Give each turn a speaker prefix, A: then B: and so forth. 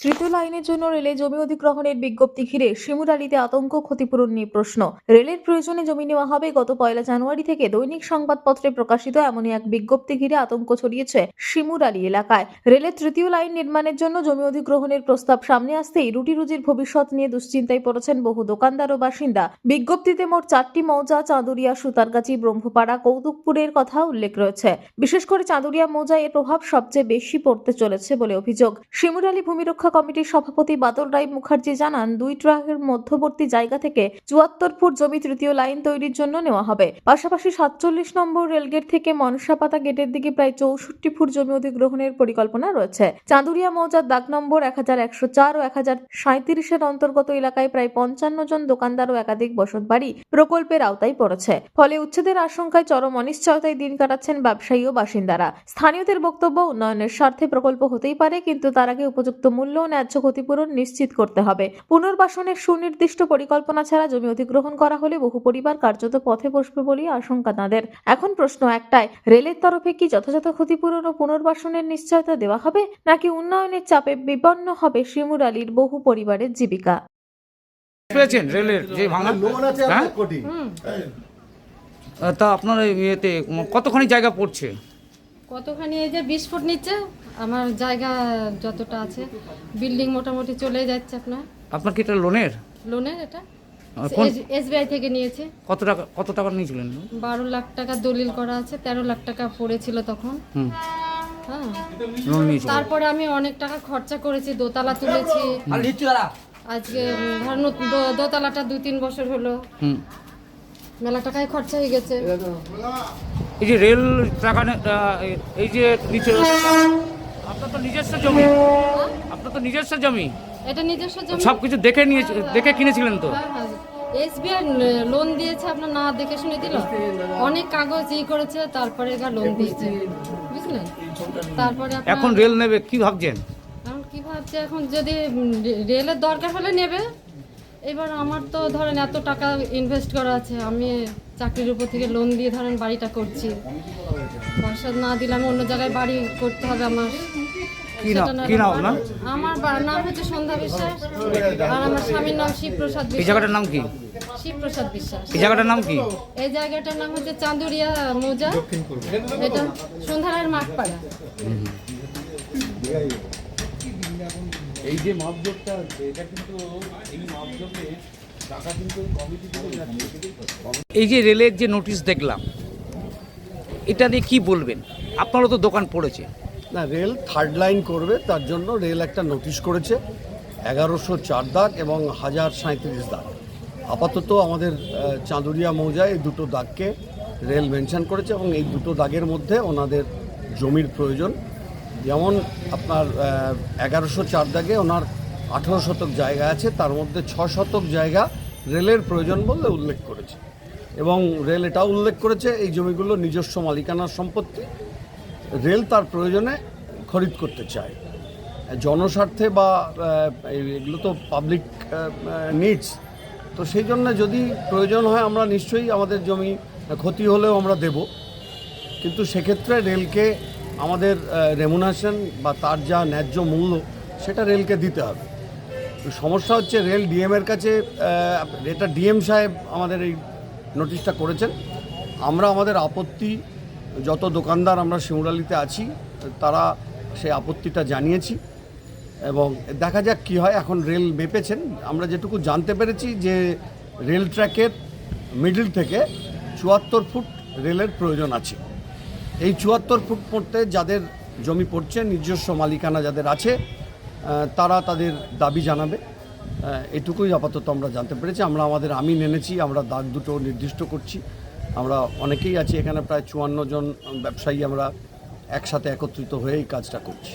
A: তৃতীয় লাইনের জন্য রেলে জমি অধিগ্রহণের বিজ্ঞপ্তি ঘিরে শিমুরালীতে আতঙ্ক, ক্ষতিপূরণ নিয়ে প্রশ্ন। রেলের প্রয়োজনে জমি নেওয়া হবে। গত 1 জানুয়ারি থেকে দৈনিক সংবাদপত্রে প্রকাশিত এমনই এক বিজ্ঞপ্তি ঘিরে আতঙ্ক ছড়িয়েছে শিমুরালী এলাকায়। রেলের তৃতীয় লাইন নির্মাণের জন্য জমি অধিগ্রহণের প্রস্তাব সামনে আসতেই রুটি রুজির ভবিষ্যৎ নিয়ে দুশ্চিন্তায় পড়েছেন বহু দোকানদার ও বাসিন্দা। বিজ্ঞপ্তিতে মোট 4টি মৌজা চাঁদুরিয়া, সুতারগাছি, ব্রহ্মপাড়া, কৌতুকপুরের কথা উল্লেখ রয়েছে। বিশেষ করে চাঁদুরিয়া মৌজায় এর প্রভাব সবচেয়ে বেশি পড়তে চলেছে বলে অভিযোগ। শিমুরালী ভূমি রক্ষা কমিটির সভাপতি বাদল রায় মুখার্জি জানান, 2 ট্রাকের মধ্যবর্তী জায়গা থেকে 74 ফুট জমি তৃতীয় লাইন তৈরির জন্য নেওয়া হবে। পাশাপাশি 47 নম্বর রেলগেট থেকে মনসাপাতা গেটের দিকে প্রায় 64 ফুট জমি অধিগ্রহণের পরিকল্পনা রয়েছে। চাঁদুরিয়া মৌজার দাগ নম্বর 1104 ও 1037 এর অন্তর্গত এলাকায় প্রায় 55 জন দোকানদার ও একাধিক বসতবাড়ি প্রকল্পের আওতায় পড়েছে। ফলে উচ্ছেদের আশঙ্কায় চরম অনিশ্চয়তায় দিন কাটাচ্ছেন ব্যবসায়ী ও বাসিন্দারা। স্থানীয়দের বক্তব্য, উন্নয়নের স্বার্থে প্রকল্প হতেই পারে, কিন্তু তার আগে উপযুক্ত মূল্য ও ন্যায্য ক্ষতিপূরণ নিশ্চিত করতে হবে। পুনর্বাসনের সুনির্দিষ্ট পরিকল্পনা ছাড়া জমি অধিগ্রহণ করা হলে বহু পরিবার কার্যত পথে বসবে বলেই আশঙ্কা তাদের। এখন প্রশ্ন একটাই, রেলের তরফে কি যথাযথ ক্ষতিপূরণ ও পুনর্বাসনের নিশ্চয়তা দেওয়া হবে, নাকি উন্নয়নের চাপে বিপন্ন হবে শিমুরালীর বহু পরিবারের জীবিকা?
B: পেয়েছেন রেলের যে ভাঙা
C: লোন আছে
B: হ্যাঁ?
C: 1 কোটি।
B: তা আপনার ইয়েতে কতখানি জায়গা পড়ছে?
D: কতখানি, এই যে 20 ফুট নিচে আমার জায়গা যতটা আছে, বিল্ডিং মোটামুটি চলে যাচ্ছে আপনার।
B: আপনার কি এটা লোনের?
D: লোনের এটা
B: কোন-
D: এসবিআই থেকে নিয়েছে।
B: কত টাকা নিয়েছিলেন?
D: 12 লাখ টাকা দলিল করা আছে, 13 লাখ টাকা পড়েছিল তখন।
B: হুম,
D: হ্যাঁ,
B: লোন নিয়েছিল।
D: তারপরে আমি অনেক টাকা খরচা করেছি, দোতলা তুলেছি। আজকে ধরুন দোতলাটা 2-3 বছর হলো,
B: হুম,
D: মেলা টাকায় খরচা হয়ে গেছে।
B: এই যে রেল টাকা এই যে নিচে আপনার তো নিজস্ব জমি, আপনার তো নিজস্ব জমি,
D: এটা নিজস্ব জমি।
B: সবকিছু দেখে কিনেছিলেন তো?
D: এসবিআই লোন দিয়েছে, আপনার না দেখে শুনে দিল, অনেক কাগজ করেছে, তারপরে লোন দিয়েছে, বুঝলেন। তারপরে
B: এখন রেল নেবে কি ভাবছেন?
D: এখন কি ভাবছে, এখন যদি রেলের দরকার হলে নেবে। এবার আমার তো ধরেন এত টাকা ইনভেস্ট করা আছে, আমি চাকরির উপর থেকে লোন দিয়ে ধরেন বাড়িটা করছি, পয়সা না দিলে আমি অন্য জায়গায় বাড়ি করতে হবে আমার।
B: কি নাম না?
D: আমার নাম হচ্ছে সন্ধ্যা বিশ্বাস, আর আমার স্বামীর নাম শিবপ্রসাদ
B: এই
D: বিশ্বাস।
B: জায়গাটার নাম কি?
D: শিবপ্রসাদ বিশ্বাস।
B: এই জায়গাটার নাম কি?
D: এই জায়গাটার নাম হচ্ছে চাঁদুরিয়া মৌজা, এটা সন্ধ্যারায়ের মাঠপাড়া।
C: এই যে মাপজোকটা আছে, এটা কিন্তু এই মাপজোকে টাকা কিন্তু কমিটি থেকে যাচ্ছে।
B: এই যে রেলের যে নোটিশ দেখলাম, এটা নিয়ে কি বলবেন? আপনারও তো দোকান পড়েছে।
E: না, রেল 3rd লাইন করবে, তার জন্য রেল একটা নোটিশ করেছে 1104 দাগ এবং 1037 দাগ। আপাতত আমাদের চাঁদুরিয়া মৌজায় এই দুটো দাগকে রেল মেনশন করেছে এবং এই দুটো দাগের মধ্যে ওনাদের জমির প্রয়োজন। যেমন আপনার 1104 দাগে ওনার 18 শতক জায়গা আছে, তার মধ্যে 6 শতক জায়গা রেলের প্রয়োজন বলে উল্লেখ করেছে এবং রেল এটাও উল্লেখ করেছে এই জমিগুলো নিজস্ব মালিকানার সম্পত্তি, রেল তার প্রয়োজনে খরিদ করতে চায় জনস্বার্থে, বা এগুলো তো পাবলিক নিডস, তো সেই জন্য যদি প্রয়োজন হয় আমরা নিশ্চয়ই আমাদের জমি ক্ষতি হলেও আমরা দেব, কিন্তু সেক্ষেত্রে রেলকে আমাদের রেমুনারেশন বা তার যা ন্যায্য মূল্য সেটা রেলকে দিতে হবে। সমস্যা হচ্ছে রেল ডিএমের কাছে, এটা ডিএম সাহেব আমাদের এই নোটিশটা করেছেন। আমরা আমাদের আপত্তি, যত দোকানদার আমরা শিমুরালীতে আছি তারা সেই আপত্তিটা জানিয়েছি এবং দেখা যাক কী হয়। এখন রেল মেপেছেন, আমরা যেটুকু জানতে পেরেছি যে রেল ট্র্যাকের মিডল থেকে 74 ফুট রেলের প্রয়োজন আছে। এই 74 ফুট পড়তে যাদের জমি পড়ছে, নিজস্ব মালিকানা যাদের আছে, তারা তাদের দাবি জানাবে। এটুকুই আপাতত আমরা জানতে পেরেছি। আমরা আমাদের আমিন এনেছি, আমরা দাগ দুটো নির্দিষ্ট করছি। আমরা অনেকেই আছি এখানে, প্রায় 54 জন ব্যবসায়ী আমরা একসাথে একত্রিত হয়ে এই কাজটা করছি।